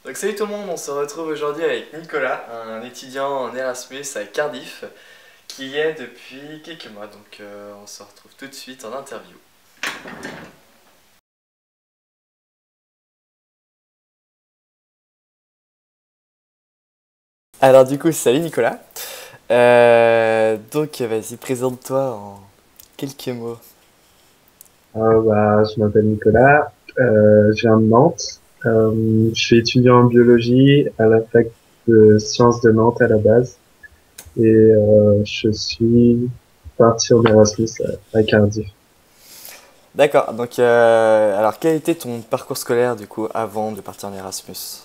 Donc salut tout le monde, on se retrouve aujourd'hui avec Nicolas, un étudiant en Erasmus à Cardiff, qui y est depuis quelques mois. Donc on se retrouve tout de suite en interview. Alors du coup, salut Nicolas. Donc vas-y, présente-toi en quelques mots. Je m'appelle Nicolas, je viens de Nantes. Je suis étudiant en biologie à la fac de sciences de Nantes à la base et je suis parti en Erasmus à Cardiff. D'accord, donc alors quel était ton parcours scolaire du coup avant de partir en Erasmus?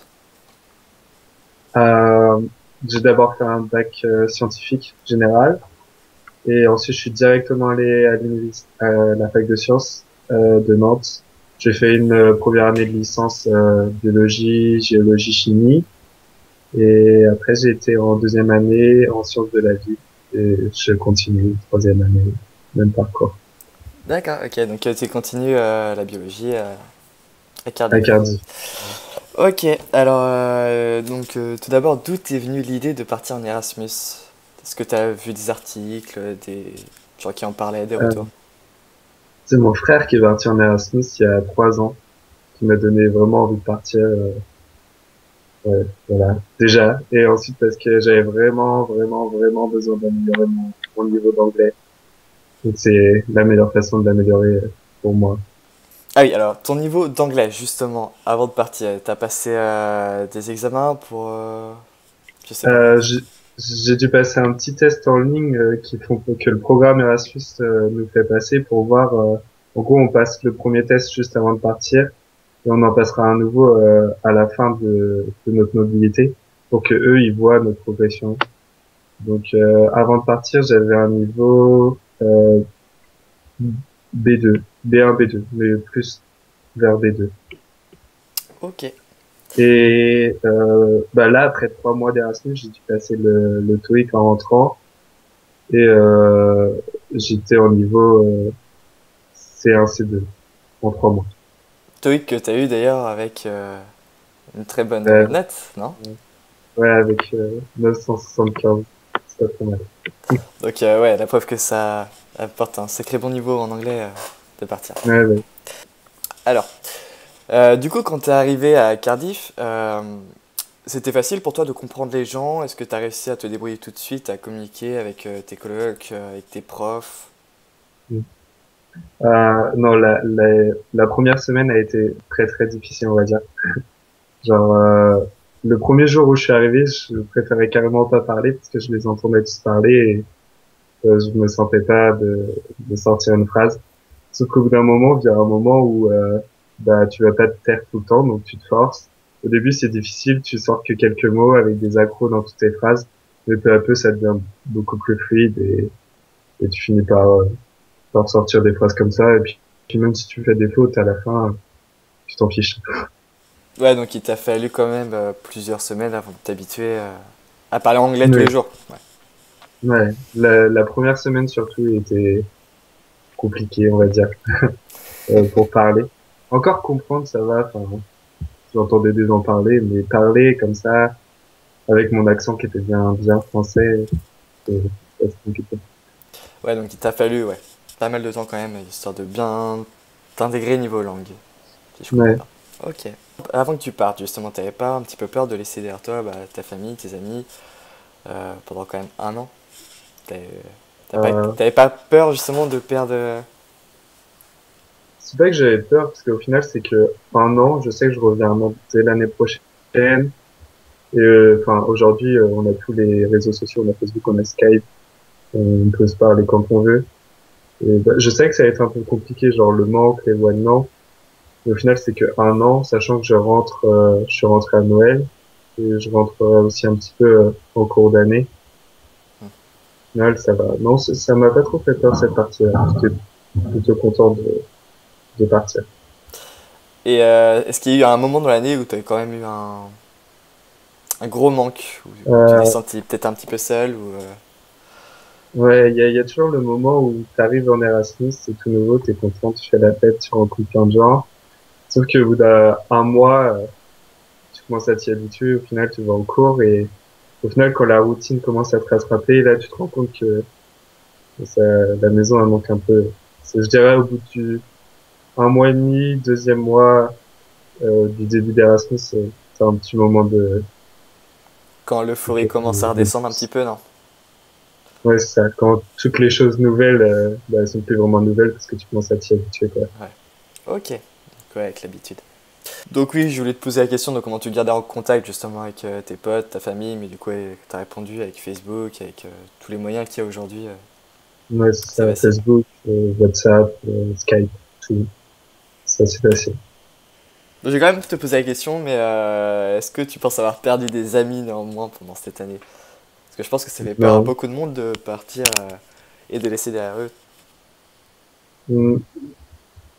Euh, j'ai d'abord fait un bac scientifique général et ensuite je suis directement allé à à la fac de sciences de Nantes. J'ai fait une première année de licence biologie, géologie, chimie. Et après, j'ai été en deuxième année en sciences de la vie. Et je continue, troisième année, même parcours. D'accord, ok, donc tu continues la biologie à À Cardiff. Cardiff. Ok, alors donc tout d'abord, d'où t'es venue l'idée de partir en Erasmus? Est-ce que t'as vu des articles, des gens qui en parlaient, des Euh, retours? c'est mon frère qui est parti en Erasmus il y a 3 ans, qui m'a donné vraiment envie de partir. Ouais, voilà, déjà. Et ensuite parce que j'avais vraiment besoin d'améliorer mon niveau d'anglais. Donc c'est la meilleure façon de l'améliorer pour moi. Ah oui, alors ton niveau d'anglais, justement, avant de partir, t'as passé des examens pour... je sais pas. Euh, j'ai j'ai dû passer un petit test en ligne que le programme Erasmus nous fait passer pour voir. En gros, on passe le premier test juste avant de partir et on en passera un nouveau à la fin de notre mobilité pour que eux ils voient notre progression. Donc avant de partir, j'avais un niveau B2, B1, B2, mais plus vers B2. Ok. Et là, après 3 mois d'Erasmus, j'ai dû passer le TOEIC en rentrant. Et j'étais au niveau C1, C2 en 3 mois. TOEIC que t'as eu d'ailleurs avec une très bonne Ouais, note, non? ouais, avec 975, c'est pas trop mal. Donc ouais, la preuve que ça apporte un sacré bon niveau en anglais de partir. Ouais, ouais. Alors, du coup, quand t'es arrivé à Cardiff, c'était facile pour toi de comprendre les gens? Est-ce que t'as réussi à te débrouiller tout de suite, à communiquer avec tes colocs, avec tes profs? Non, la première semaine a été très difficile, on va dire. Genre, le premier jour où je suis arrivé, je préférais carrément pas parler parce que je les entendais tous parler et je me sentais pas de sortir une phrase. Sauf qu'au bout d'un moment, il y a un moment où tu vas pas te taire tout le temps, donc tu te forces. Au début, c'est difficile, tu sors que quelques mots avec des accros dans toutes tes phrases, mais peu à peu, ça devient beaucoup plus fluide et tu finis par sortir des phrases comme ça. Et puis même si tu fais des fautes, à la fin, tu t'en fiches. Ouais, donc il t'a fallu quand même plusieurs semaines avant de t'habituer à parler anglais tous les Ouais, jours. Ouais. ouais. La première semaine surtout était compliquée, on va dire, pour parler. Encore comprendre, ça va. Enfin, j'entendais des gens parler, mais parler comme ça avec mon accent qui était bien français, c'est c'est compliqué. Ouais, donc il t'a fallu ouais, pas mal de temps quand même, histoire de bien t'intégrer niveau langue, si je comprends Ouais. bien. Ok. Avant que tu partes, justement, t'avais pas un petit peu peur de laisser derrière toi ta famille, tes amis, pendant quand même un an? T'avais Euh, t'avais pas peur justement de perdre... c'est pas que j'avais peur, parce qu'au final, c'est que un an, je sais que je reviens à Nantes dès l'année prochaine. Et enfin, aujourd'hui, on a tous les réseaux sociaux, on a Facebook, on a Skype, on peut se parler quand on veut. Et je sais que ça va être un peu compliqué, genre le manque, l'éloignement. Mais au final, c'est que un an, sachant que je suis rentré à Noël et je rentre aussi un petit peu en cours d'année. Au final, ça va. Non, ça m'a pas trop fait peur cette partie-là. J'étais plutôt content de partir. Et est-ce qu'il y a eu un moment dans l'année où t'avais quand même eu un gros manque, où tu t'es Euh, senti peut-être un petit peu seul ou... ouais, il y a toujours le moment où tu arrives en Erasmus, c'est tout nouveau, t'es content, tu fais la fête, tu rencontres plein de gens. Sauf qu'au bout d'un mois, tu commences à t'y habituer, au final, tu vas en cours et au final, quand la routine commence à te rattraper, là, tu te rends compte que ça, la maison, elle manque un peu. Je dirais au bout du un mois et demi, deuxième mois du début d'Erasmus, c'est un petit moment Quand l'euphorie commence à de- redescendre un petit peu, non? ouais, c'est ça. Quand toutes les choses nouvelles, bah, elles sont plus vraiment nouvelles parce que tu commences à t'y habituer, quoi. Ouais. Ok. Donc, ouais, avec l'habitude. Donc oui, je voulais te poser la question de comment tu gardais en contact justement avec tes potes, ta famille, mais du coup, tu as répondu avec Facebook, avec tous les moyens qu'il y a aujourd'hui, Ouais, c'est c'est ça. facile. Facebook, WhatsApp, Skype, tout. Ça, c'est facile. Donc, je vais quand même te poser la question, mais est-ce que tu penses avoir perdu des amis néanmoins pendant cette année? Parce que je pense que ça fait peur à Non. beaucoup de monde de partir et de laisser derrière eux. Mm,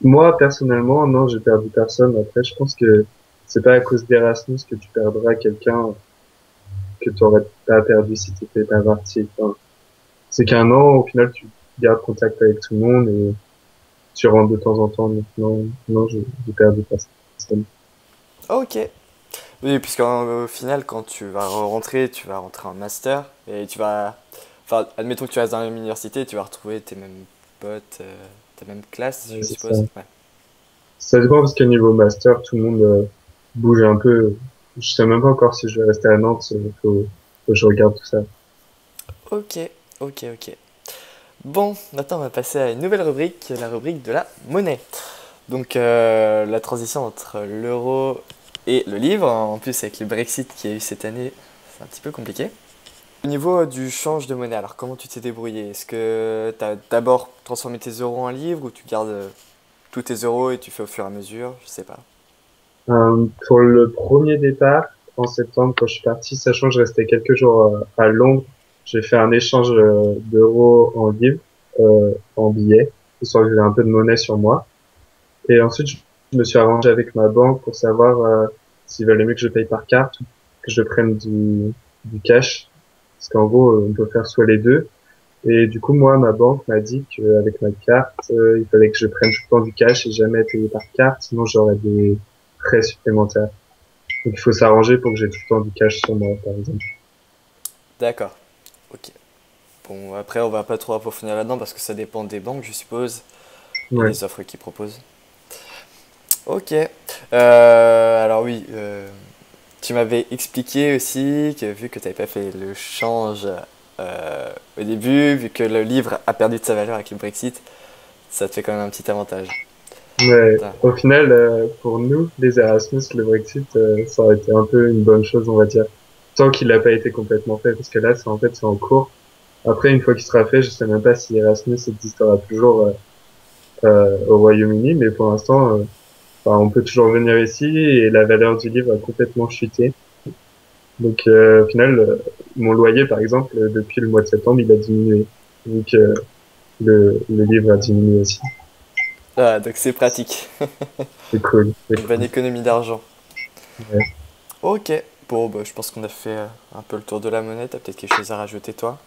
moi, personnellement, non, j'ai perdu personne. Après, je pense que c'est pas à cause d'Erasmus que tu perdras quelqu'un que tu aurais pas perdu si tu étais pas parti. Enfin, c'est qu'un an, au final, tu gardes contact avec tout le monde et tu rentres de temps en temps. Donc, non, non, j'ai perdu personne. Ah, ok. Oui, puisqu'au final, quand tu vas rentrer en master et tu vas. Enfin, admettons que tu restes dans la même université, tu vas retrouver tes mêmes potes, ta même classe, Ouais, je c'est ça. suppose. Ouais. Ça dépend parce qu'au niveau master, tout le monde bouge un peu. Je sais même pas encore si je vais rester à Nantes. Faut que je regarde tout ça. Ok, ok, ok. Bon, maintenant on va passer à une nouvelle rubrique, la rubrique de la monnaie. Donc la transition entre l'euro et le livre, en plus avec le Brexit qu'il y a eu cette année, c'est un petit peu compliqué. Au niveau du change de monnaie, alors comment tu t'es débrouillé? Est-ce que tu as d'abord transformé tes euros en livres ou tu gardes tous tes euros et tu fais au fur et à mesure? Je sais pas. Pour le premier départ, en septembre, quand je suis parti, sachant que je restais quelques jours à Londres, j'ai fait un échange d'euros en livres, en billets, histoire que j'ai un peu de monnaie sur moi. Et ensuite, je me suis arrangé avec ma banque pour savoir s'il valait mieux que je paye par carte ou que je prenne du cash. Parce qu'en gros, on peut faire soit les deux. Et du coup, moi, ma banque m'a dit qu'avec ma carte, il fallait que je prenne tout le temps du cash et jamais payer par carte, sinon j'aurais des frais supplémentaires. Donc il faut s'arranger pour que j'ai tout le temps du cash sur moi, par exemple. D'accord, ok. Bon, après on va pas trop approfondir là-dedans parce que ça dépend des banques, je suppose, et Ouais, des offres qu'ils proposent. Ok. Alors oui, tu m'avais expliqué aussi que vu que tu n'avais pas fait le change au début, vu que le livre a perdu de sa valeur avec le Brexit, ça te fait quand même un petit avantage. mais Putain. au final, pour nous, les Erasmus, le Brexit, ça aurait été un peu une bonne chose, on va dire. Tant qu'il n'a pas été complètement fait, parce que là, c'est en fait, c'est en cours. Après, une fois qu'il sera fait, je sais même pas si Erasmus existera toujours au Royaume-Uni, mais pour l'instant, enfin, on peut toujours venir ici et la valeur du livre a complètement chuté. Donc, au final, mon loyer, par exemple, depuis le mois de septembre, il a diminué, vu que le livre a diminué aussi. Ah, donc c'est pratique. C'est cool, c'est Une bonne cool. économie d'argent. Ouais. Ok. Bon, bah, je pense qu'on a fait un peu le tour de la monnaie. T'as peut-être quelque chose à rajouter, toi?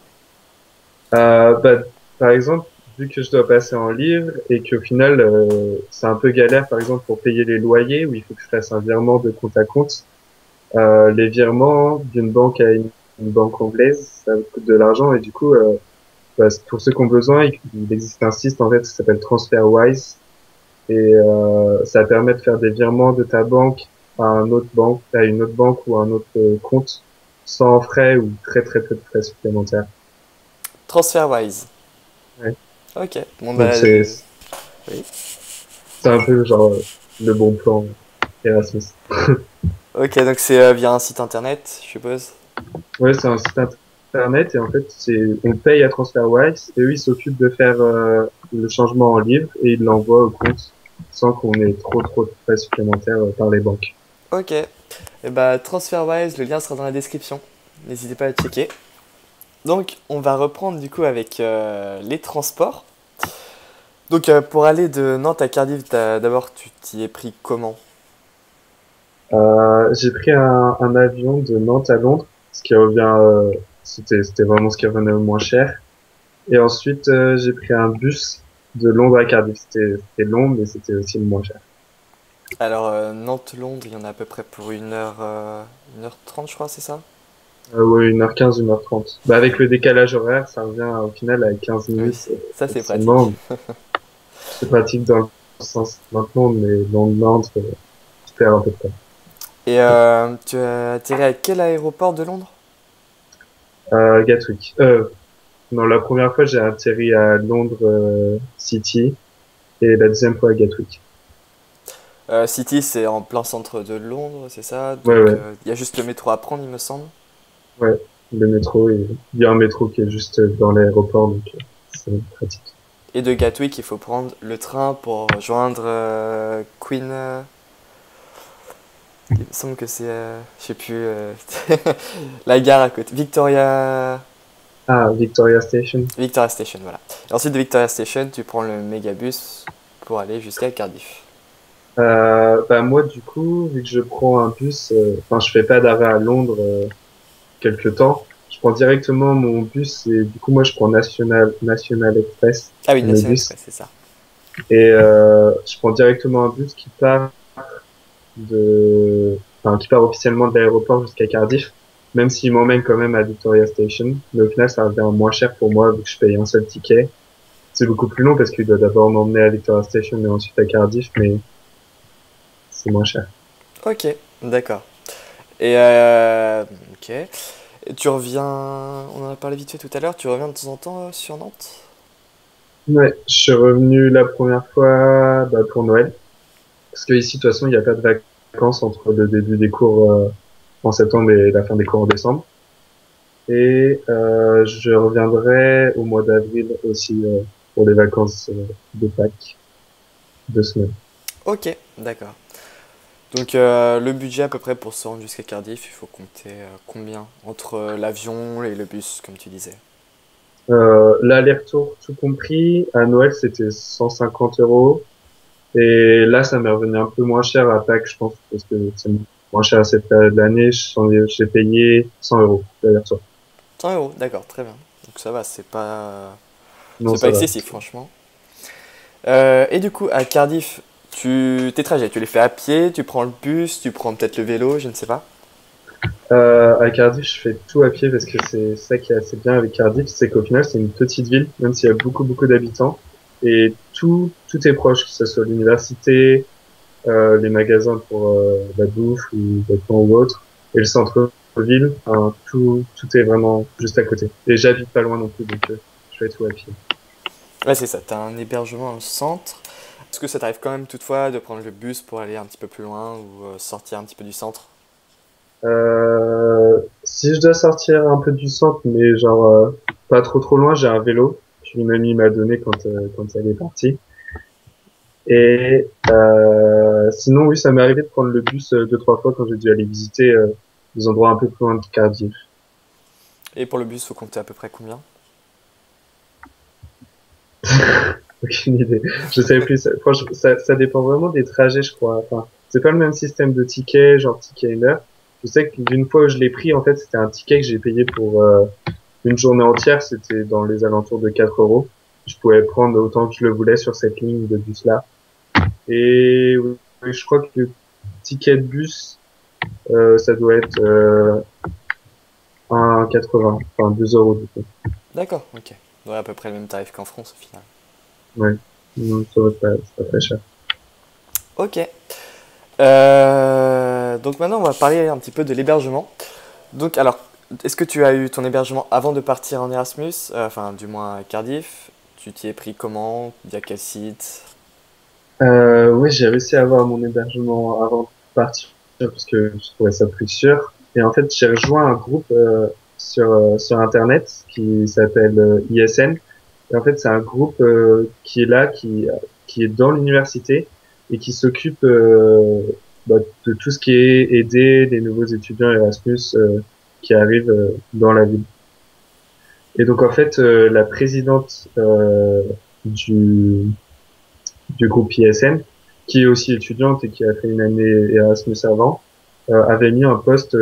Bah, par exemple, vu que je dois passer en livre et qu'au final, c'est un peu galère, par exemple, pour payer les loyers, où il faut que je fasse un virement de compte à compte, les virements d'une banque à une banque anglaise, ça coûte de l'argent et du coup, bah, pour ceux qui ont besoin, il existe un site en fait qui s'appelle TransferWise et ça permet de faire des virements de ta banque à un autre banque, à une autre banque ou à un autre compte sans frais ou très très peu de frais supplémentaires. TransferWise. Ouais. Ok. Bon, Donc bah, oui. c'est un peu genre le bon plan Erasmus. Ok, donc c'est via un site internet, je suppose. Ouais, c'est un site internet et en fait on paye à TransferWise et eux ils s'occupent de faire le changement en livre et ils l'envoient au compte sans qu'on ait trop de frais supplémentaires par les banques. Ok. Et bah, TransferWise, le lien sera dans la description. N'hésitez pas à checker. Donc, on va reprendre du coup avec les transports. Donc, pour aller de Nantes à Cardiff, d'abord, tu t'y es pris comment? J'ai pris un avion de Nantes à Londres, ce qui revient, c'était vraiment ce qui revenait le moins cher. Et ensuite, j'ai pris un bus de Londres à Cardiff. C'était long, mais c'était aussi le moins cher. Alors, Nantes-Londres, il y en a à peu près pour 1h30, je crois, c'est ça? Ouais, 1h15, 1h30. Bah, avec le décalage horaire, ça revient au final à 15 Oui, minutes ça c'est pratique. seulement. C'est pratique dans le sens maintenant, mais dans le Nord, tu perds un peu de temps. Et tu as atterri à quel aéroport de Londres? Gatwick. Non, la première fois, j'ai atterri à Londres City et la deuxième fois à Gatwick. City, c'est en plein centre de Londres, c'est ça? Ouais, Donc, ouais, il y a juste le métro à prendre, il me semble. ouais. Le métro, et il y a un métro qui est juste dans l'aéroport, donc c'est pratique. Et de Gatwick, il faut prendre le train pour rejoindre Queen. Il me semble que c'est, je sais plus, la gare à côté. Ah, Victoria Station. Victoria Station, voilà. Et ensuite de Victoria Station, tu prends le mégabus pour aller jusqu'à Cardiff. Bah moi, du coup, vu que je prends un bus, enfin, je fais pas d'arrêt à Londres quelque temps. Je prends directement mon bus et du coup, moi, je prends National Express, Ah oui, le National bus. Express, c'est ça. Et je prends directement un bus qui part officiellement de l'aéroport jusqu'à Cardiff, même s'il m'emmène quand même à Victoria Station. Mais au final, ça revient moins cher pour moi vu que je paye un seul ticket. C'est beaucoup plus long parce qu'il doit d'abord m'emmener à Victoria Station et ensuite à Cardiff, mais c'est moins cher. Ok, d'accord. Et ok. Et tu reviens, on en a parlé vite fait tout à l'heure, tu reviens de temps en temps sur Nantes? Ouais, je suis revenu la première fois bah, pour Noël. Parce que ici, de toute façon, il n'y a pas de vacances entre le début des cours en septembre et la fin des cours en décembre. Et je reviendrai au mois d'avril aussi pour les vacances de Pâques, 2 semaines. Ok, d'accord. Donc le budget à peu près pour se rendre jusqu'à Cardiff, il faut compter combien? Entre l'avion et le bus, comme tu disais. L'aller-retour tout compris, à Noël, c'était 150 euros. Et là, ça m'est revenu un peu moins cher à Pâques, je pense, parce que c'est moins cher à cette période de l'année. J'ai payé 100 euros l'aller-retour. 100 euros, d'accord, très bien. Donc ça va, Non, c'est pas ça va. excessif, franchement. Et du coup, à Cardiff, tes trajets, tu les fais à pied, tu prends le bus, tu prends peut-être le vélo, je ne sais pas. À Cardiff, je fais tout à pied parce que c'est ça qui est assez bien avec Cardiff, c'est qu'au final, c'est une petite ville, même s'il y a beaucoup, beaucoup d'habitants. Et tout est proche, que ce soit l'université, les magasins pour la bouffe ou vêtements ou autre, et le centre-ville, enfin, tout est vraiment juste à côté. Et j'habite pas loin non plus, donc je fais tout à pied. Ouais, c'est ça, t'as un hébergement dans le centre. Est-ce que ça t'arrive quand même toutefois de prendre le bus pour aller un petit peu plus loin ou sortir un petit peu du centre? Si je dois sortir un peu du centre, mais genre pas trop loin, j'ai un vélo qu'une amie m'a donné quand elle est partie. Et sinon, oui, ça m'est arrivé de prendre le bus 2, 3 fois quand j'ai dû aller visiter des endroits un peu plus loin de Cardiff. Et pour le bus, faut compter à peu près combien? Aucune idée. Je sais plus. Franchement, ça dépend vraiment des trajets, je crois. Enfin, c'est pas le même système de ticket, genre ticket une heure. Je sais que d'une fois où je l'ai pris, en fait, c'était un ticket que j'ai payé pour une journée entière. C'était dans les alentours de 4 euros. Je pouvais prendre autant que je le voulais sur cette ligne de bus-là. Et oui, je crois que le ticket de bus, ça doit être 1,80, enfin 2 euros du coup. D'accord, ok. Ouais, à peu près le même tarif qu'en France au final. Ouais, non, ça va pas, c'est pas très cher. Ok. Donc maintenant, on va parler un petit peu de l'hébergement. Donc, alors, est-ce que tu as eu ton hébergement avant de partir en Erasmus? Enfin, du moins à Cardiff. Tu t'y es pris comment? Via quel site? Oui, j'ai réussi à avoir mon hébergement avant de partir parce que je trouvais ça plus sûr. Et en fait, j'ai rejoint un groupe sur Internet qui s'appelle ISN. Et en fait, c'est un groupe qui est là, qui est dans l'université et qui s'occupe bah, de tout ce qui est aider les nouveaux étudiants Erasmus qui arrivent dans la ville. Et donc, en fait, la présidente du du groupe ISN, qui est aussi étudiante et qui a fait une année Erasmus avant, avait mis un post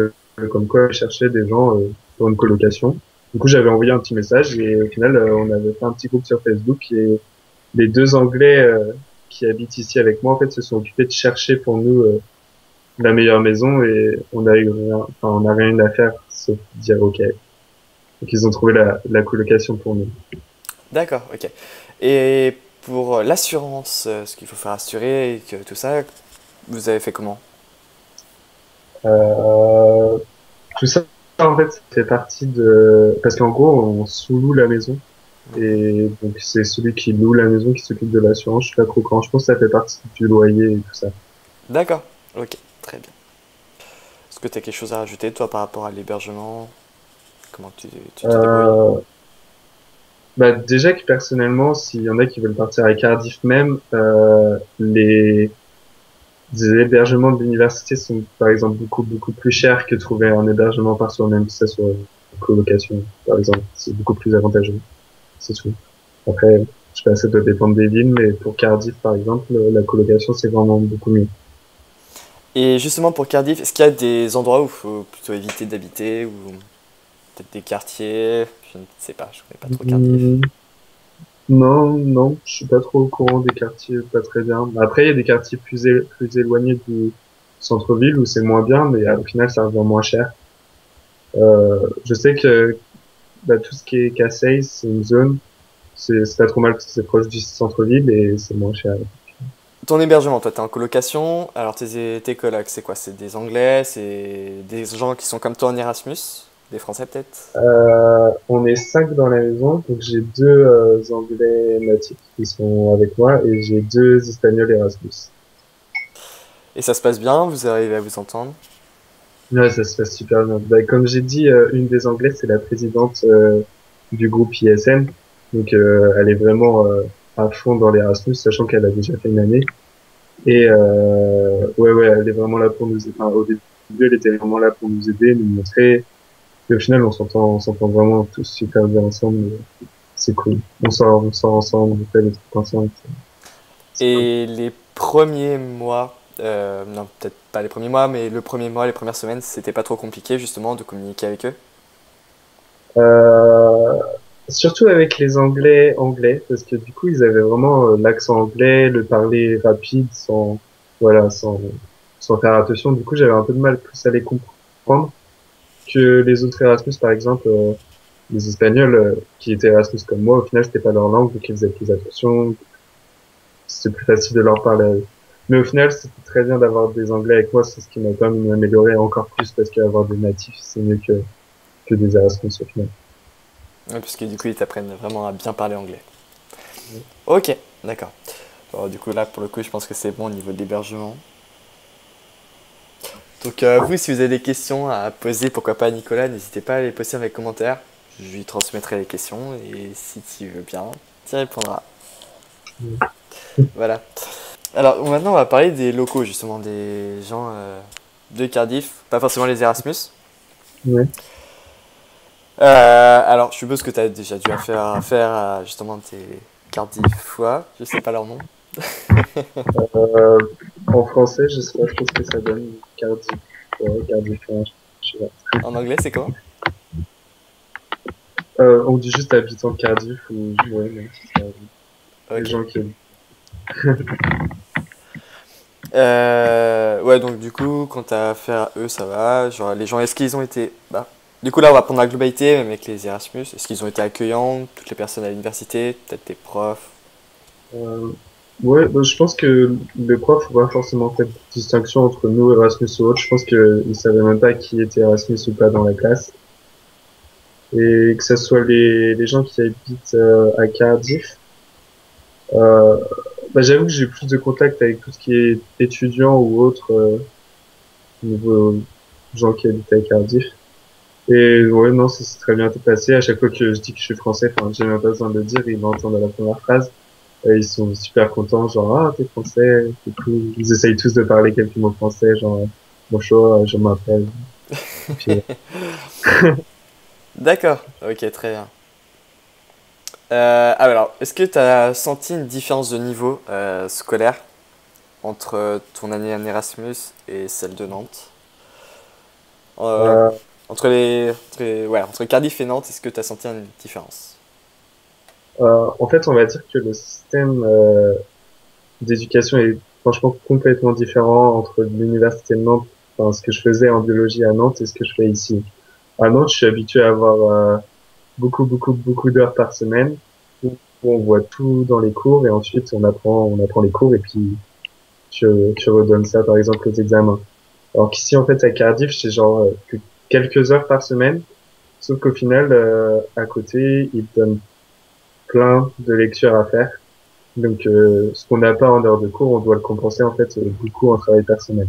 comme quoi elle cherchait des gens pour une colocation. Du coup, j'avais envoyé un petit message et au final, on avait fait un petit groupe sur Facebook et les deux Anglais qui habitent ici avec moi, en fait, se sont occupés de chercher pour nous la meilleure maison et on n'a rien à faire sauf dire OK. Donc ils ont trouvé la colocation pour nous. D'accord, ok. Et pour l'assurance, ce qu'il faut faire assurer et que tout ça, vous avez fait comment? Euh, Tout ça, en fait, ça fait partie de... Parce qu'en gros, on sous-loue la maison. Et donc, c'est celui qui loue la maison qui s'occupe de l'assurance. Je suis pas trop quand. Je pense que ça fait partie du loyer et tout ça. D'accord, ok, très bien. Est-ce que tu as quelque chose à rajouter, toi, par rapport à l'hébergement? Comment tu te débrouilles? Euh, Bah, déjà que personnellement, s'il y en a qui veulent partir à Cardiff même, les hébergements de l'université sont, par exemple, beaucoup plus chers que trouver un hébergement par soi-même, que ça soit une colocation, par exemple. C'est beaucoup plus avantageux. C'est tout. Après, je sais pas, ça doit dépendre des villes, mais pour Cardiff, par exemple, la colocation, c'est vraiment beaucoup mieux. Et justement pour Cardiff, est-ce qu'il y a des endroits où il faut plutôt éviter d'habiter ou peut-être des quartiers? Je ne sais pas, je connais pas trop Cardiff. Hmm, non, je suis pas trop au courant des quartiers, pas très bien. Après, il y a des quartiers plus éloignés du centre-ville où c'est moins bien, mais au final, ça revient moins cher. Je sais que bah, tout ce qui est Cascais, c'est une zone, c'est pas trop mal parce que c'est proche du centre-ville et c'est moins cher. Ton hébergement, toi, t'es en colocation, alors tes colocs, c'est quoi? C'est des Anglais, c'est des gens qui sont comme toi en Erasmus? Des Français peut-être? On est 5 dans la maison, donc j'ai deux Anglais natifs qui sont avec moi et j'ai deux Espagnols Erasmus. Et ça se passe bien, vous arrivez à vous entendre? Ouais, ça se passe super bien. Bah, comme j'ai dit, une des Anglais, c'est la présidente du groupe ISN, donc elle est vraiment à fond dans l'Erasmus, sachant qu'elle a déjà fait une année. Et ouais, elle est vraiment là pour nous aider. Enfin, au début, elle était vraiment là pour nous aider, nous montrer. Et au final, on s'entend vraiment tous super bien ensemble. C'est cool. On sort ensemble, on fait des trucs ensemble. C'est cool. Et les premiers mois, non peut-être pas les premiers mois, mais le premier mois, les premières semaines, c'était pas trop compliqué justement de communiquer avec eux? Euh, Surtout avec les anglais, parce que du coup, ils avaient vraiment l'accent anglais, le parler rapide, voilà, sans faire attention. Du coup, j'avais un peu de mal plus à les comprendre que les autres Erasmus, par exemple, les Espagnols, qui étaient Erasmus comme moi, au final, c'était pas leur langue, donc ils faisaient plus attention. C'était plus facile de leur parler à eux. Mais au final, c'était très bien d'avoir des Anglais avec moi, c'est ce qui m'a quand même amélioré encore plus, parce qu'avoir des natifs, c'est mieux que des Erasmus au final. Ouais, parce que du coup, ils t'apprennent vraiment à bien parler anglais. Ok, d'accord. Bon, du coup, là, pour le coup, je pense que c'est bon au niveau de l'hébergement. Donc, vous, si vous avez des questions à poser, pourquoi pas à Nicolas, n'hésitez pas à les poster dans les commentaires. Je lui transmettrai les questions et si tu veux bien, tu y répondras. Voilà. Alors, maintenant, on va parler des locaux, justement, des gens de Cardiff, pas forcément les Erasmus. Ouais. Alors, je suppose que tu as déjà dû faire à justement tes Cardiffois, je sais pas leur nom. Euh, En français, je sais pas trop ce que ça donne. Cardiff, ouais, Cardiff, ouais, je sais pas. En anglais, c'est comment? On dit juste habitants de Cardiff ou, ouais, non, c'est ça. Les Ok. gens qui, Ouais, donc du coup, quand t'as affaire à eux, ça va. Genre, les gens, est-ce qu'ils ont été. Bah, du coup, là, on va prendre la globalité, même avec les Erasmus. Est-ce qu'ils ont été accueillants, toutes les personnes à l'université, peut-être des profs? euh, ouais, bah, je pense que les profs n'ont pas forcément fait de distinction entre nous, Erasmus ou autres. Je pense qu'ils savaient même pas qui était Erasmus ou pas dans la classe. Et que ce soit les gens qui habitent à Cardiff, euh, bah, j'avoue que j'ai plus de contact avec tout ce qui est étudiants ou autres niveau gens qui habitent à Cardiff. Et ouais, non, ça s'est très bien passé. À chaque fois que je dis que je suis français, enfin, j'ai même pas besoin de le dire, ils l'entendent à la première phrase. Et ils sont super contents, genre, ah, t'es français, c'est cool. Ils essayent tous de parler quelques mots français, genre, bonjour, je m'appelle. Et puis, D'accord, ok, très bien. Alors, est-ce que t'as senti une différence de niveau scolaire entre ton année en Erasmus et celle de Nantes? Euh, euh, ouais, entre Cardiff et Nantes, est-ce que t'as senti une différence? en fait, on va dire que le système d'éducation est franchement complètement différent entre l'université de Nantes, enfin, ce que je faisais en biologie à Nantes et ce que je fais ici. À Nantes, je suis habitué à avoir beaucoup d'heures par semaine où on voit tout dans les cours et ensuite on apprend les cours et puis tu redonnes ça par exemple aux examens. Alors qu'ici en fait à Cardiff, c'est genre que quelques heures par semaine, sauf qu'au final à côté, ils te donnent plein de lectures à faire. Donc ce qu'on n'a pas en heure de cours, on doit le compenser en fait beaucoup en travail personnel.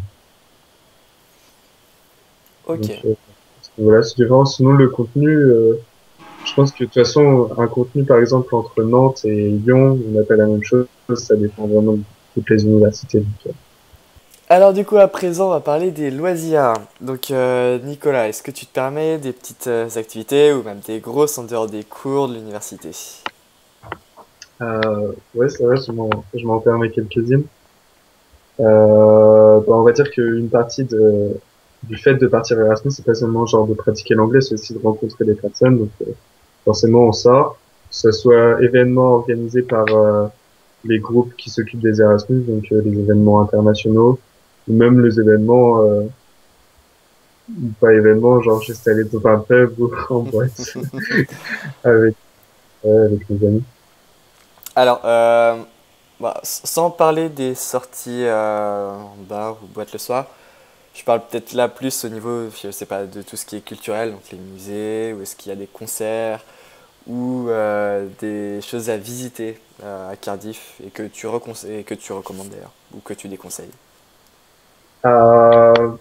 Ok. Donc voilà, c'est différent. Sinon le contenu, je pense que de toute façon un contenu par exemple entre Nantes et Lyon, on n'a pas la même chose. Ça dépend vraiment de toutes les universités. Donc, Alors du coup, à présent, on va parler des loisirs. Donc Nicolas, est-ce que tu te permets des petites activités ou même des grosses en dehors des cours de l'université? ouais, c'est vrai, je m'en permets quelques-unes. On va dire qu'une partie du fait de partir Erasmus, c'est pas seulement genre de pratiquer l'anglais, c'est aussi de rencontrer des personnes. Donc forcément, on sort, que ce soit événements organisés par les groupes qui s'occupent des Erasmus, donc les événements internationaux, ou même les événements, ou pas événements, genre juste aller dans un pub ou en boîte avec, avec mes amis. Alors, bah, sans parler des sorties en bar ou boîte le soir, je parle peut-être là plus au niveau, je sais pas, de tout ce qui est culturel, donc les musées, ou est-ce qu'il y a des concerts, ou des choses à visiter à Cardiff et que tu recommandes d'ailleurs, ou que tu déconseilles. Euh,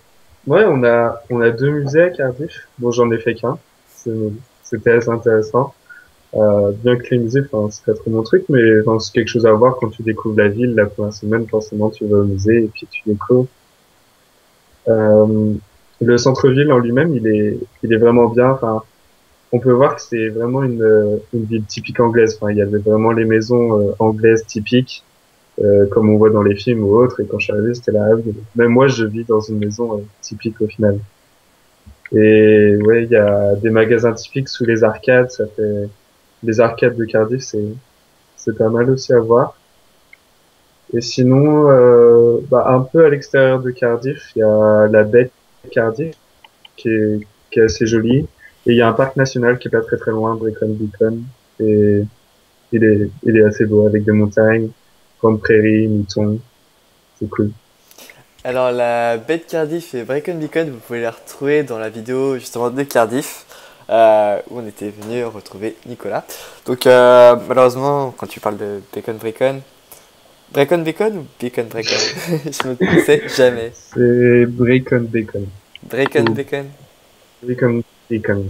ouais, on a deux musées à Cardiff. Bon, j'en ai fait qu'un. C'est- C'était assez intéressant. Bien que les musées, enfin, c'est pas trop mon truc, mais enfin, c'est quelque chose à voir quand tu découvres la ville. La première semaine, forcément, tu vas au musée et puis tu découvres. Euh, le centre-ville en lui-même, il est vraiment bien. Enfin, on peut voir que c'est vraiment une ville typique anglaise. Enfin, il y avait vraiment les maisons anglaises typiques, comme on voit dans les films ou autres. Et quand je suis arrivé, c'était là. Même moi, je vis dans une maison typique au final. Et ouais, il y a des magasins typiques sous les arcades. Ça fait les arcades de Cardiff, c'est pas mal aussi à voir. Et sinon, un peu à l'extérieur de Cardiff, il y a la baie de Cardiff qui est assez jolie. Et il y a un parc national qui est pas très loin, Brecon Beacon. Et il est assez beau avec des montagnes, grandes prairies, moutons. C'est cool. Alors la baie de Cardiff et Brecon Beacon, vous pouvez les retrouver dans la vidéo justement de Cardiff, où on était venu retrouver Nicolas. Donc malheureusement, quand tu parles de Bacon Brecon, Brecon Beacon ou Beacon Brecon? Je me sais jamais. C'est Brecon Beacon. Brecon Ou Beacon. Brecon Beacons,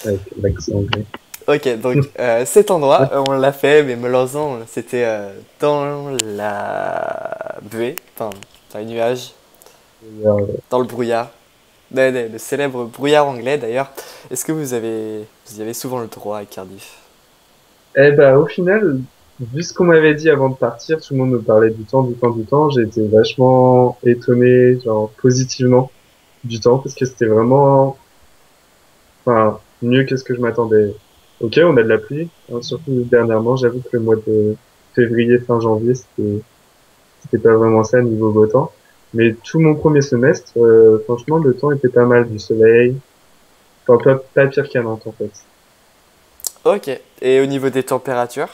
avec l'accent anglais. Ok, donc cet endroit, on l'a fait, mais malheureusement, c'était dans la buée, enfin, dans les nuages, Ouais. dans le brouillard. Le célèbre brouillard anglais d'ailleurs. Est-ce que vous y avez souvent le droit à Cardiff? Eh ben, au final, vu ce qu'on m'avait dit avant de partir, tout le monde me parlait du temps. J'ai été vachement étonné, genre, positivement du temps, parce que c'était vraiment, enfin, mieux que ce que je m'attendais. Ok, on a de la pluie, hein, surtout dernièrement. J'avoue que le mois de février, fin janvier, c'était pas vraiment ça niveau beau temps. Mais tout mon premier semestre, franchement, le temps était pas mal, du soleil. Enfin, pas pire qu'à Nantes, en fait. Ok. Et au niveau des températures?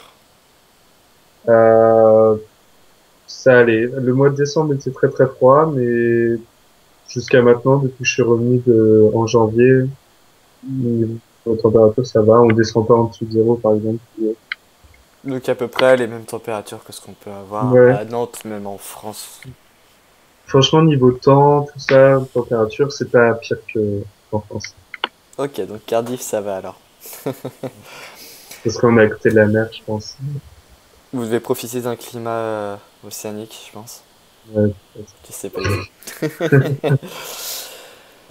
Euh, Ça allait. Le mois de décembre était très froid, mais jusqu'à maintenant, depuis que je suis revenu en janvier, niveau température, ça va. On descend pas en dessous de zéro, par exemple. Donc à peu près les mêmes températures que ce qu'on peut avoir Ouais. à Nantes, même en France. Franchement, niveau temps, tout ça, température, c'est pas pire que en France. Ok, donc Cardiff, ça va alors. Parce qu'on est à côté de la mer, je pense. Vous devez profiter d'un climat océanique, je pense. Ouais. Je sais pas du tout.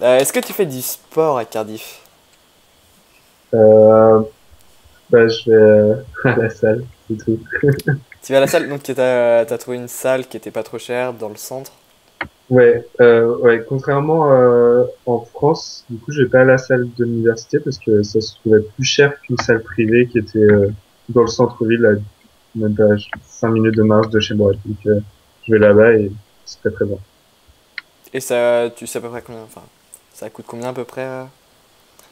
Est-ce que tu fais du sport à Cardiff? Euh, je vais à la salle, c'est tout. Tu vas à la salle, donc t'as trouvé une salle qui était pas trop chère dans le centre? Ouais. Contrairement en France, du coup, je vais pas à la salle de l'université parce que ça se trouvait plus cher qu'une salle privée qui était dans le centre-ville. Là. même pas 5 minutes de marche de chez moi. Donc, je vais là-bas et c'est très très bien. Et ça, tu sais à peu près combien, enfin, ça coûte combien à peu près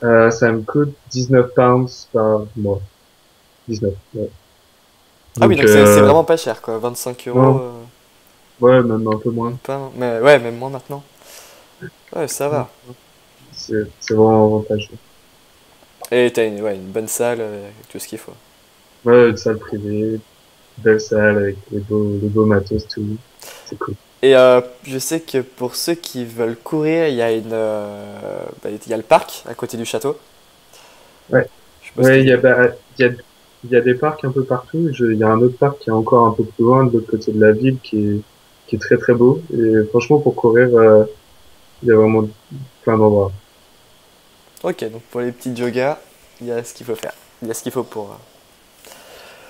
Ça me coûte 19 pounds par mois. 19, ouais. Ah oui, Donc, donc c'est vraiment pas cher, quoi. 25 €, non, ouais, même un peu même moins. pas, non. Mais ouais, même moins maintenant. Ouais, ça va. C'est vraiment avantageux. Et t'as ouais, une bonne salle avec tout ce qu'il faut. Ouais, une salle privée, belle salle avec les beaux matos, tout. C'est cool. Et je sais que pour ceux qui veulent courir, il y a il y a le parc à côté du château. Ouais, Je suppose ouais, qu'il est. il y a des parcs un peu partout. Il y a un autre parc qui est encore un peu plus loin, de l'autre côté de la ville, qui est très très beau. Et franchement, pour courir, il y a vraiment plein d'endroits. Ok, donc pour les petits joggers, il y a ce qu'il faut faire. Il y a ce qu'il faut pour.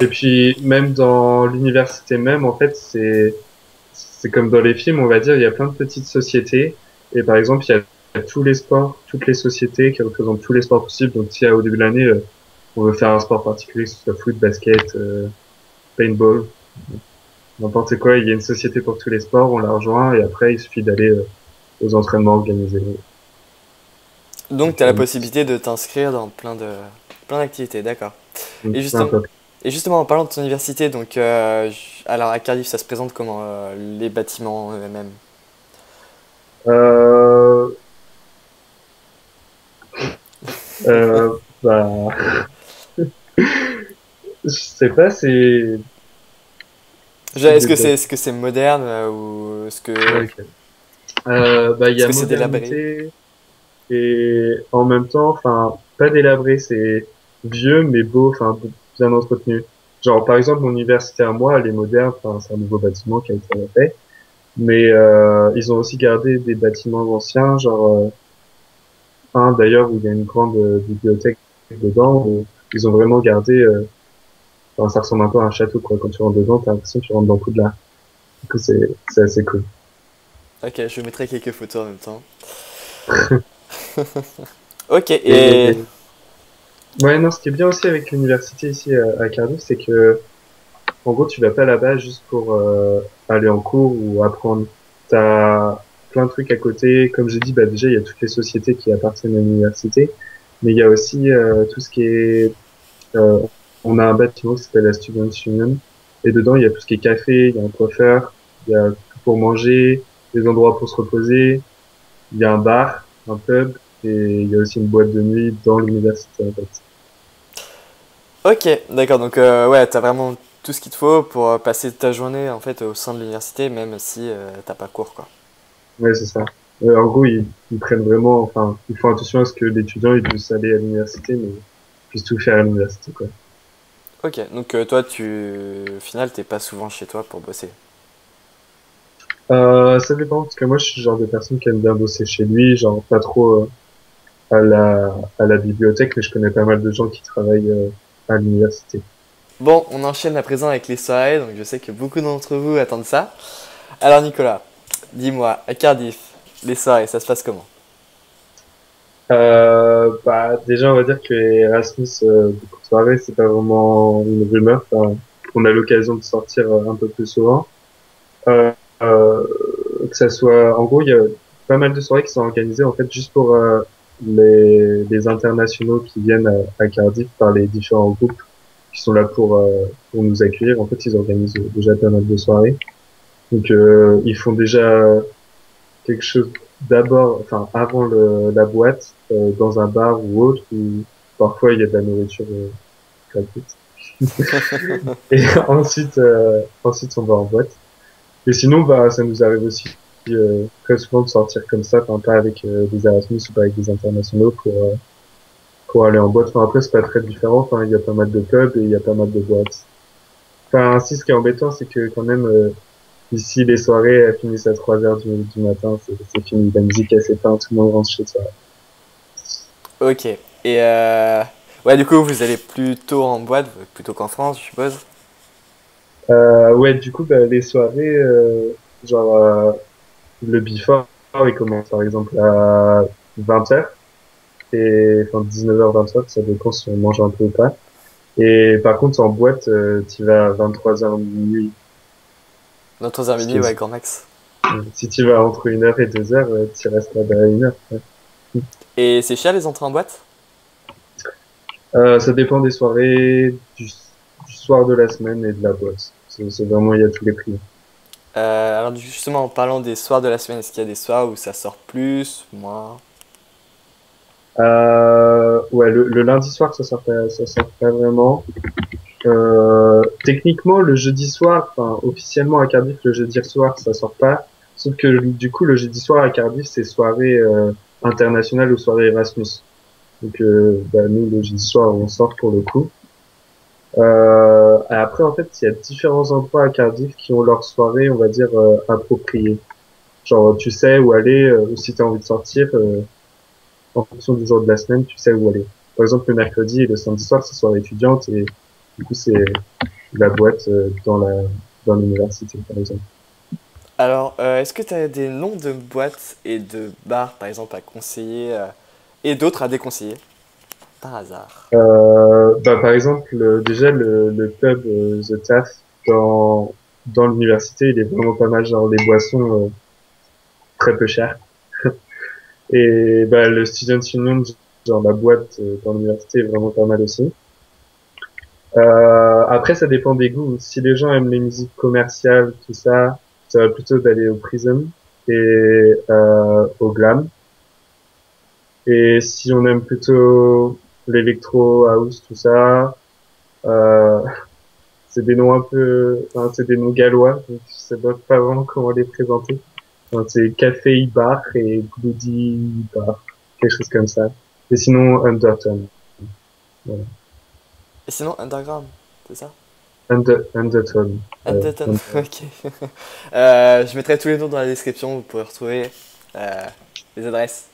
Et puis, même dans l'université même, en fait, c'est comme dans les films, on va dire, il y a plein de petites sociétés. Et par exemple, il y a tous les sports, toutes les sociétés qui représentent tous les sports possibles. Donc, si au début de l'année, on veut faire un sport particulier, que ce soit foot, basket, paintball, n'importe quoi, il y a une société pour tous les sports, on la rejoint et après, il suffit d'aller aux entraînements organisés. Donc tu as la Donc, possibilité de t'inscrire dans plein d'activités, d'accord. Et c'est un justement, peu. et justement en parlant de ton université, donc alors à Cardiff, ça se présente comment les bâtiments eux-mêmes? Euh, bah, je sais pas, c'est Est-ce des que bêtes. c'est moderne ou Ok. Bah, il y est-ce a que c'est délabré? modernité et en même temps, enfin, pas délabré, c'est vieux mais beau, enfin, bien entretenu. Genre, par exemple, mon université à moi, elle est moderne, enfin, c'est un nouveau bâtiment qui a été refait. Mais ils ont aussi gardé des bâtiments anciens, genre un d'ailleurs où il y a une grande bibliothèque dedans, où ils ont vraiment gardé, enfin, ça ressemble un peu à un château, quoi. Quand tu rentres dedans, t'as l'impression que tu rentres dans Poudlard. Du coup, c'est assez cool. Ok, je mettrai quelques photos en même temps. Ok, et Et ouais, non, ce qui est bien aussi avec l'université ici à Cardiff, c'est que en gros, tu vas pas là-bas juste pour aller en cours ou apprendre. T'as plein de trucs à côté. Comme j'ai dit, bah déjà, il y a toutes les sociétés qui appartiennent à l'université, mais il y a aussi tout ce qui est. euh, on a un bâtiment qui s'appelle la Students' Union, et dedans, il y a tout ce qui est café, il y a un coiffeur, il y a tout pour manger, des endroits pour se reposer, il y a un bar, un pub, et il y a aussi une boîte de nuit dans l'université, en fait. ok, d'accord, donc ouais, t'as vraiment tout ce qu'il te faut pour passer ta journée en fait au sein de l'université, même si t'as pas cours quoi. Ouais, c'est ça. En gros, ils prennent vraiment, enfin, ils font attention à ce que l'étudiant il puisse aller à l'université, mais puisse tout faire à l'université, quoi. Ok, donc toi, au final, t'es pas souvent chez toi pour bosser. Ça dépend, parce que moi, je suis le genre de personne qui aime bien bosser chez lui, genre pas trop à la bibliothèque, mais je connais pas mal de gens qui travaillent à l'université. Bon, on enchaîne à présent avec les soirées, donc je sais que beaucoup d'entre vous attendent ça. Alors Nicolas, dis-moi, à Cardiff, les soirées, ça se passe comment? Bah, déjà, on va dire que Erasmus, beaucoup de soirées, c'est pas vraiment une rumeur. Enfin, on a l'occasion de sortir un peu plus souvent. Euh, euh, que ça soit, en gros, il y a pas mal de soirées qui sont organisées en fait juste pour les internationaux qui viennent à Cardiff par les différents groupes qui sont là pour nous accueillir. En fait, ils organisent déjà pas mal de soirées. Donc, ils font déjà quelque chose d'abord, enfin avant la boîte, dans un bar ou autre où parfois il y a de la nourriture gratuite. Et ensuite on va en boîte. Et sinon, bah, ça nous arrive aussi très souvent de sortir comme ça, enfin, pas avec des Erasmus ou pas avec des internationaux pour aller en boîte. Enfin, après, c'est pas très différent. Enfin, il y a pas mal de pubs et il y a pas mal de boîtes. Enfin, si, ce qui est embêtant, c'est que quand même, ici, les soirées elles finissent à 3 heures du matin. C'est fini. La musique, elle s'éteint, tout le monde rentre chez soi. Ok, et ouais, du coup, vous allez plutôt en boîte, plutôt qu'en France, je suppose? Ouais, du coup, bah, les soirées, genre, le before, il commence par exemple à 20 heures et enfin 19h, 20h, ça dépend si on mange un peu ou pas. Et par contre, en boîte, tu vas à 23h minuit. Dans 3h Ce qui minuit, ouais, est- grand max. Si tu vas entre 1 heure et 2 heures, tu restes là-bas à 1 heure. Ouais. Et c'est cher les entrées en boîte? Ça dépend des soirées, du soir de la semaine et de la boîte. C'est vraiment, il y a tous les prix. Alors justement, en parlant des soirs de la semaine, est-ce qu'il y a des soirs où ça sort plus, moins? Ouais, le lundi soir, ça sort pas vraiment. Techniquement, le jeudi soir, enfin, officiellement à Cardiff, le jeudi soir, ça sort pas. Sauf que du coup, le jeudi soir à Cardiff, c'est soirée internationale ou soirée Erasmus. Donc, bah, nous, le jeudi soir, on sort pour le coup. Et après, en fait, il y a différents endroits à Cardiff qui ont leur soirée, on va dire, appropriée. Genre, tu sais où aller, ou si tu as envie de sortir, en fonction du jour de la semaine, tu sais où aller. Par exemple, le mercredi et le samedi soir, c'est soirée étudiante et du coup, c'est la boîte dans l'université, par exemple. Alors, est-ce que tu as des noms de boîtes et de bars, par exemple, à conseiller et d'autres à déconseiller, par hasard? Bah, par exemple, déjà, le pub The Taff dans l'université, il est vraiment pas mal, genre les boissons très peu chères. Et bah, le Student Union, genre la boîte dans l'université, est vraiment pas mal aussi. Après, ça dépend des goûts. Si les gens aiment les musiques commerciales, tout ça, ça va plutôt d'aller au Prism et au Glam. Et si on aime plutôt l'électro house, tout ça, euh, c'est des noms un peu, enfin, c'est des noms gallois, donc je sais pas vraiment comment les présenter. Enfin, c'est Café Bar et Bloody Bar, quelque chose comme ça. Et sinon, Undertone. Voilà. Et sinon, Underground, c'est ça? Undertone. Undertone, ok. Je mettrai tous les noms dans la description, vous pourrez retrouver euh, les adresses.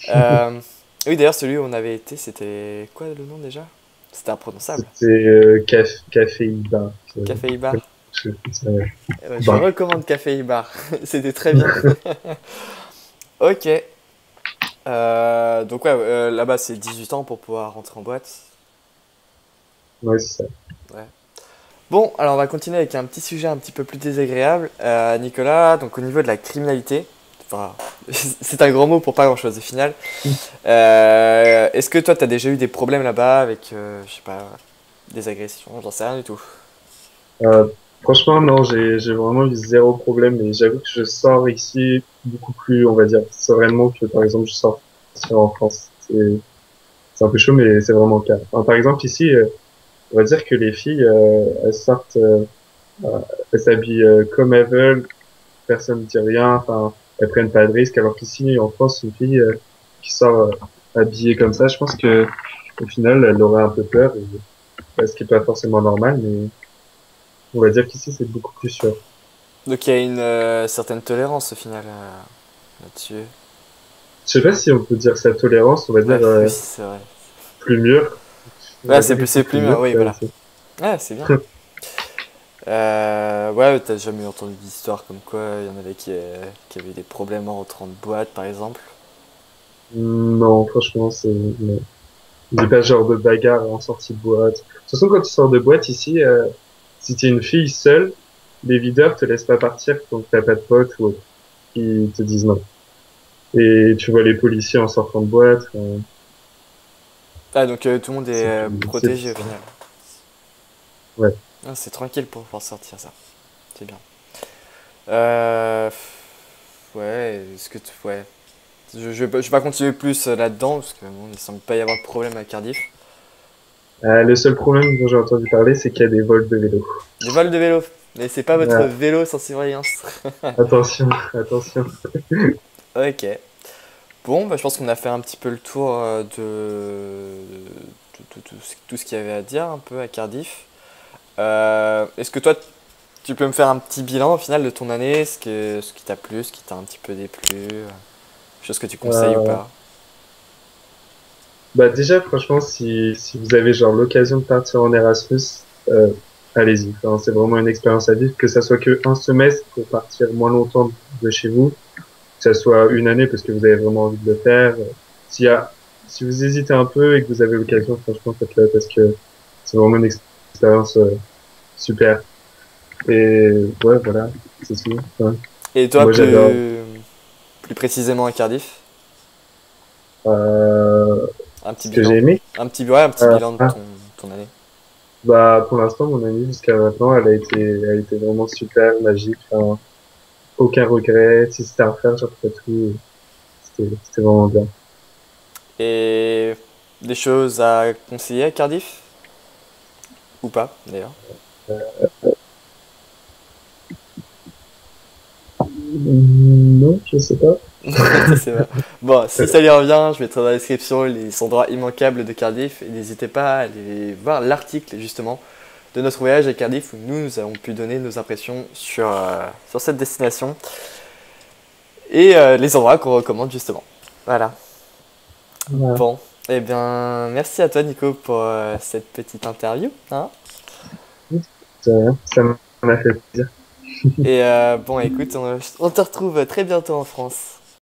Euh, oui, d'ailleurs, celui où on avait été, c'était quoi le nom déjà? C'était imprononçable. C'était Café Bar. Café Ibar. Ouais. Je Bar. recommande Café Ibar. C'était très bien. Ok. Donc ouais, là-bas c'est 18 ans pour pouvoir rentrer en boîte. Ouais, c'est ça. Ouais. Bon, alors on va continuer avec un petit sujet un petit peu plus désagréable. Nicolas, donc au niveau de la criminalité, enfin, c'est un grand mot pour pas grand-chose au final. Est-ce que toi, t'as déjà eu des problèmes là-bas avec, je sais pas, des agressions? J'en sais rien du tout. Euh, Franchement, non, j'ai vraiment eu zéro problème et j'avoue que je sors ici beaucoup plus, on va dire, sereinement que par exemple je sors en France. C'est un peu chaud, mais c'est vraiment le cas. Enfin, par exemple, ici, on va dire que les filles, elles sortent, euh, elles s'habillent comme elles veulent, personne ne dit rien, enfin, elles prennent pas de risques, alors qu'ici, en France, une fille qui sort habillée comme ça, je pense que au final, elle aurait un peu peur, ce qui est pas forcément normal, mais on va dire qu'ici, c'est beaucoup plus sûr. Donc il y a une certaine tolérance au final là-dessus. Je sais pas si on peut dire sa tolérance, on va dire Ouais, oui, c'est vrai. plus mûr. On Ouais, va dire ici c'est plus plus mûr, mûr, oui, ça voilà. aussi. Ouais, c'est bien. Ouais, t'as jamais entendu d'histoire comme quoi il y en avait qui avaient des problèmes en rentrant de boîte, par exemple? Non, franchement, non. Dis pas ce genre de bagarre en sortie de boîte. De toute façon, quand tu sors de boîte ici, si t'es une fille seule, les videurs te laissent pas partir tant que t'as pas de potes ou autre. Ils te disent non. Et tu vois les policiers en sortant de boîte, Ah, donc tout le monde est c'est plus protégé au ça. final. Ouais. Ah, c'est tranquille pour pouvoir sortir ça. C'est bien. Euh, ouais, est-ce que tu... Ouais. Je vais pas continuer plus là-dedans, parce que bon, il semble pas y avoir de problème à Cardiff. Le seul problème dont j'ai entendu parler, c'est qu'il y a des vols de vélos. Des vols de vélo. Mais c'est pas votre Ah, vélo sans surveillance. attention, attention. Ok. Bon, bah, je pense qu'on a fait un petit peu le tour tout ce qu'il y avait à dire un peu à Cardiff. Est-ce que toi, tu peux me faire un petit bilan au final de ton année, ce qui t'a plu, ce qui t'a un petit peu déplu, chose que tu conseilles ou Euh, pas? Bah déjà, franchement, si vous avez genre l'occasion de partir en Erasmus, euh, allez-y. Enfin, c'est vraiment une expérience à vivre, que ça soit que un semestre pour partir moins longtemps de chez vous, que ça soit une année parce que vous avez vraiment envie de le faire. S'il y a, si vous hésitez un peu et que vous avez l'occasion, franchement, faites-le parce que c'est vraiment une expérience super. Et ouais, voilà, c'est tout. Ouais. Et toi, Moi, j'adore. plus précisément à Cardiff, Euh, un petit ce que j'ai bilan. aimé. Ouais, un petit bilan de Ah, ton année. bah, pour l'instant, mon année jusqu'à maintenant, elle a été vraiment super, magique. Enfin, aucun regret. Si c'était à refaire, je referais tout. C'était vraiment bien. Et des choses à conseiller à Cardiff? Ou pas, d'ailleurs? Non, je sais pas. Je sais pas. Bon, si ça lui revient, je mettrai dans la description les endroits immanquables de Cardiff et n'hésitez pas à aller voir l'article justement de notre voyage à Cardiff où nous avons pu donner nos impressions sur cette destination et les endroits qu'on recommande justement. Voilà. Voilà. Bon, eh bien, merci à toi Nico pour cette petite interview, hein. Ça m'a fait plaisir. Et bon, écoute, on te retrouve très bientôt en France.